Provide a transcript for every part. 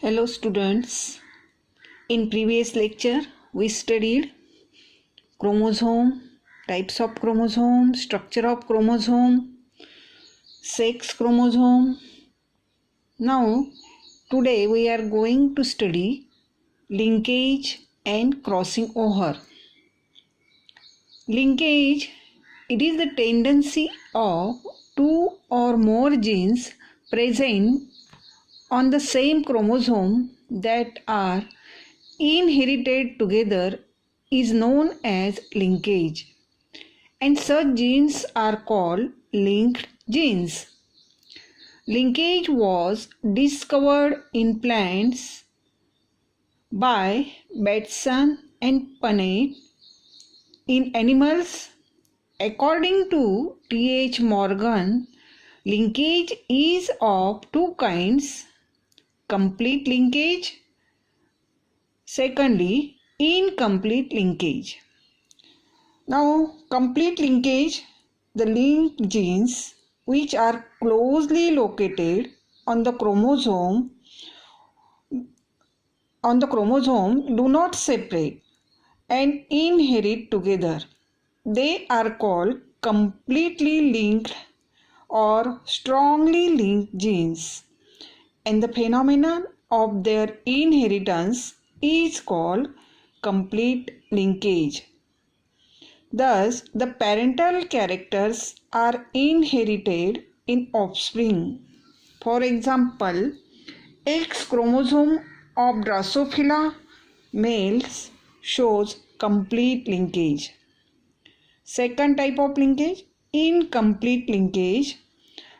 Hello students, in previous lecture we studied chromosome, types of chromosome, structure of chromosome, sex chromosome. Now today we are going to study linkage and crossing over. Linkage, it is the tendency of two or more genes present on the same chromosome that are inherited together is known as linkage, and such genes are called linked genes. Linkage was discovered in plants by Bateson and Punnett. In animals, according to T.H. Morgan, linkage is of two kinds: complete linkage, secondly, incomplete linkage. Now, complete linkage, the linked genes which are closely located on the chromosome do not separate and inherit together. They are called completely linked or strongly linked genes, and the phenomenon of their inheritance is called complete linkage. Thus, the parental characters are inherited in offspring. For example, X chromosome of Drosophila males shows complete linkage. Second type of linkage, incomplete linkage.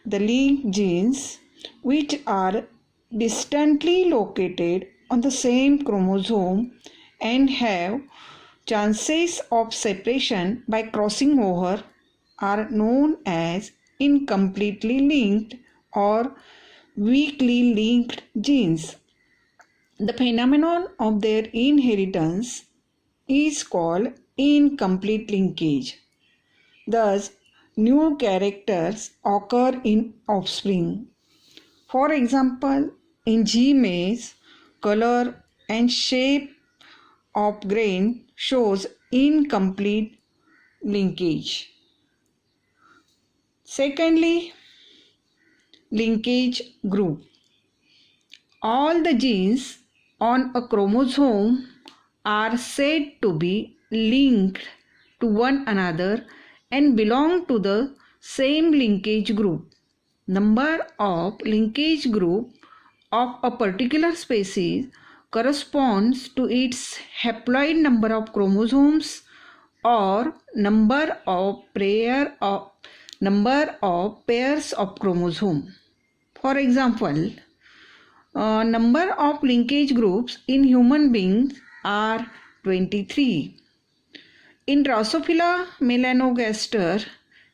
The linked genes which are distantly located on the same chromosome and have chances of separation by crossing over are known as incompletely linked or weakly linked genes. The phenomenon of their inheritance is called incomplete linkage. Thus, new characters occur in offspring. For example, in G. maize, color and shape of grain shows incomplete linkage. Secondly, linkage group. All the genes on a chromosome are said to be linked to one another and belong to the same linkage group. Number of linkage group of a particular species corresponds to its haploid number of chromosomes or number of pairs of chromosome. For example, number of linkage groups in human beings are 23. In Drosophila melanogaster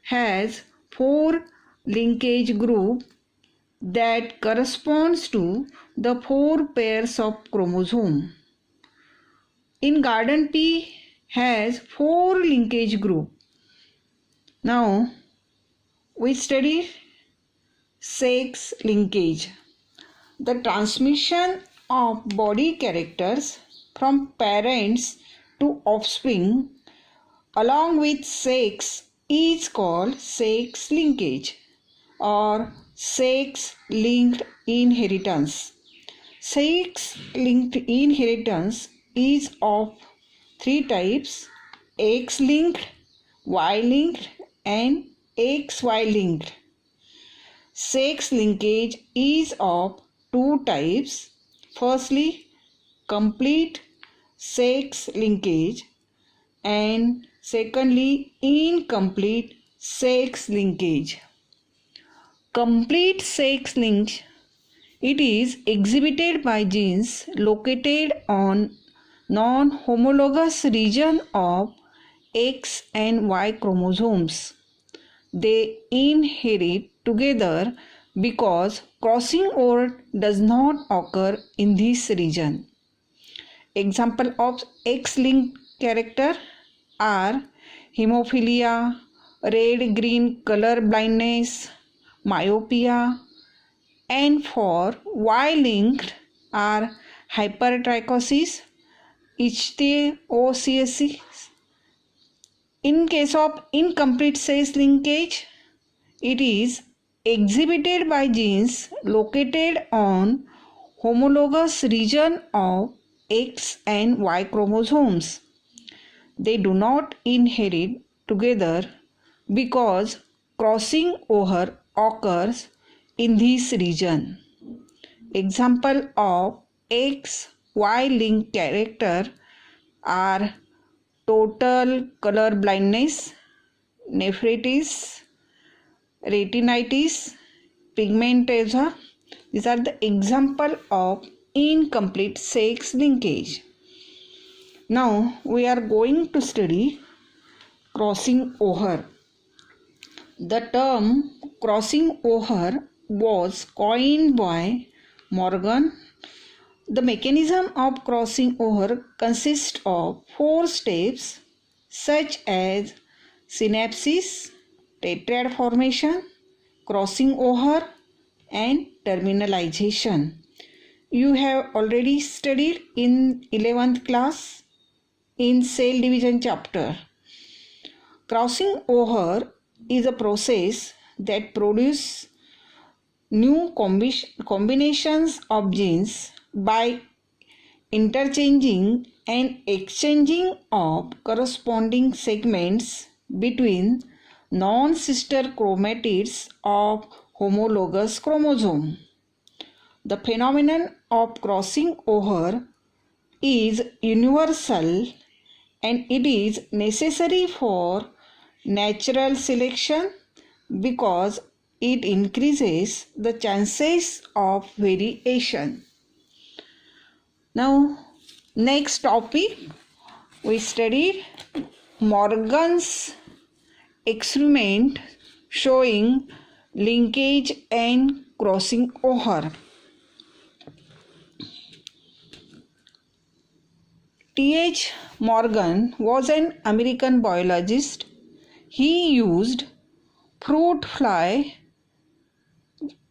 has 4 linkage group that corresponds to the 4 pairs of chromosome. In garden pea has 4 linkage group. Now we study sex linkage. The transmission of body characters from parents to offspring along with sex is called sex linkage or sex linked inheritance. Sex linked inheritance is of 3 types: X linked, Y linked and XY linked. Sex linkage is of 2 types. Firstly, complete sex linkage, and secondly, incomplete sex linkage. Complete sex linkage, it is exhibited by genes located on non-homologous region of X and Y chromosomes. They inherit together because crossing over does not occur in this region. Example of X-linked character are hemophilia, red-green color blindness, myopia, and for Y-linked are hypertrichosis, ichthyosiasis. In case of incomplete sex linkage, it is exhibited by genes located on homologous region of X and Y chromosomes. They do not inherit together because crossing over occurs in this region. Example of XY linked character are total color blindness, nephritis, retinitis pigmentosa. These are the example of incomplete sex linkage. Now we are going to study crossing over. The term crossing over was coined by Morgan. The mechanism of crossing over consists of 4 steps such as synapsis, tetrad formation, crossing over, and terminalization. You have already studied in 11th class in cell division chapter. Crossing over is a process that produces new combinations of genes by interchanging and exchanging of corresponding segments between non-sister chromatids of homologous chromosome. The phenomenon of crossing over is universal and it is necessary for natural selection because it increases the chances of variation. Now, next topic, we studied Morgan's experiment showing linkage and crossing over. T.H. Morgan was an American biologist. He used fruit fly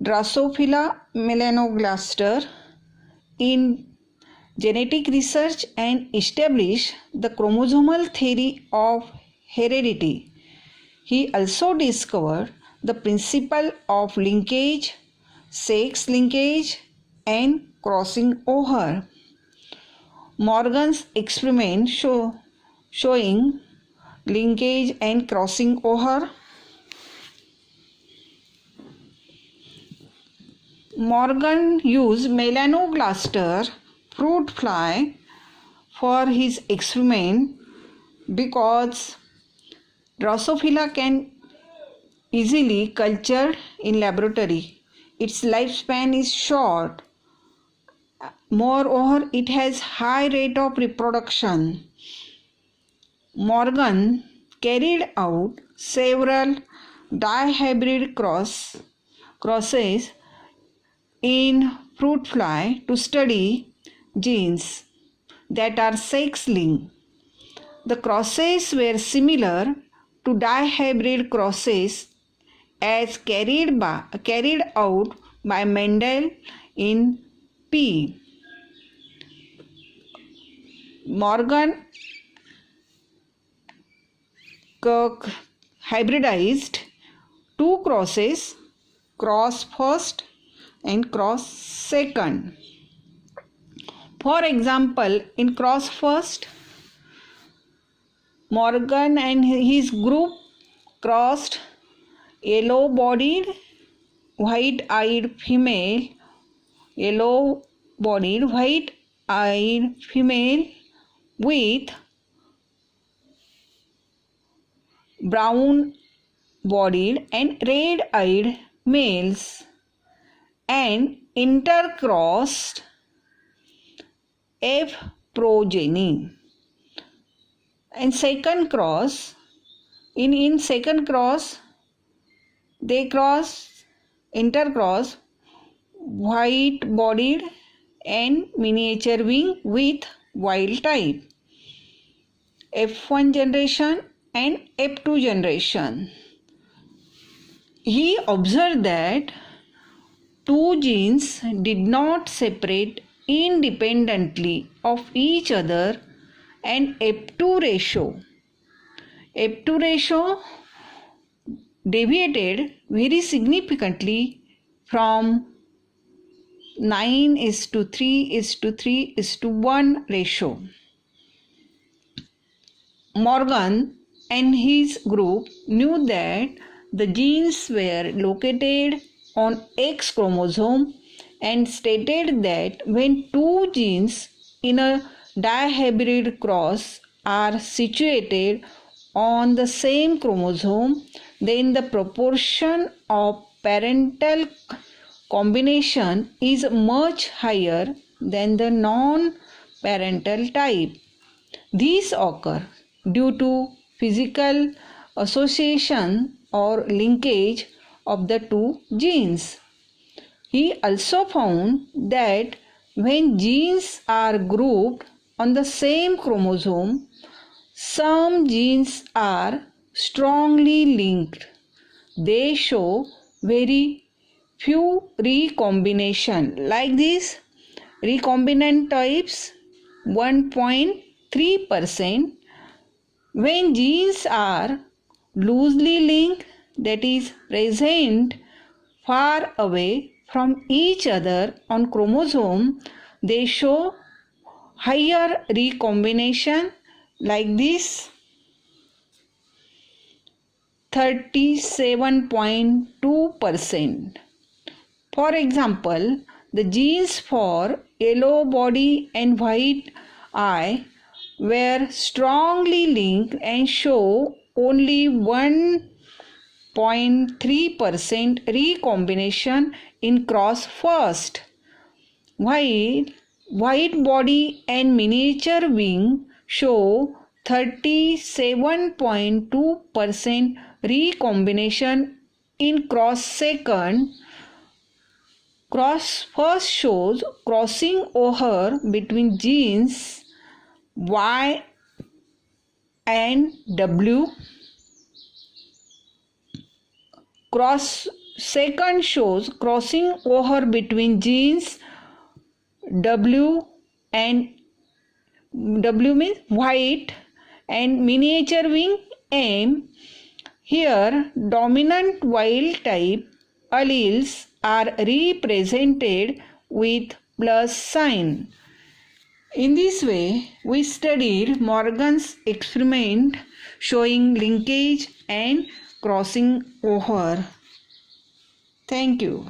Drosophila melanogaster in genetic research and established the chromosomal theory of heredity. He also discovered the principle of linkage, sex linkage, and crossing over. Morgan's experiment showing linkage and crossing over. Morgan used melanogaster fruit fly for his experiment because Drosophila can easily culture in laboratory. Its lifespan is short. Moreover, it has high rate of reproduction. Morgan carried out several dihybrid crosses in fruit fly to study genes that are sex linked. The crosses were similar to dihybrid crosses as carried out by Mendel in P. Morgan hybridized 2 crosses, cross first and cross second. For example, in cross first, Morgan and his group crossed yellow-bodied, white-eyed female with brown-bodied and red-eyed males and intercrossed F progeny. And second cross, in second cross, they intercross white-bodied and miniature wing with wild type. F1 generation and F2 generation. He observed that 2 genes did not separate independently of each other, and F2 ratio deviated very significantly from 9:3:3:1 ratio. Morgan and his group knew that the genes were located on X chromosome and stated that when two genes in a dihybrid cross are situated on the same chromosome, then the proportion of parental combination is much higher than the non-parental type. These occur due to physical association or linkage of the two genes. He also found that when genes are grouped on the same chromosome, some genes are strongly linked. They show very few recombination, like this recombinant types 1.3%. When genes are loosely linked, that is present far away from each other on chromosome, they show higher recombination, like this 37.2%. For example, the genes for yellow body and white eye were strongly linked and show only 1.3% recombination in cross first, while white body and miniature wing show 37.2% recombination in cross second. Cross first shows crossing over between genes Y and W. Cross second shows crossing over between genes W and W means white and miniature wing M. Here dominant wild type alleles are represented with plus sign. In this way, we studied Morgan's experiment showing linkage and crossing over. Thank you.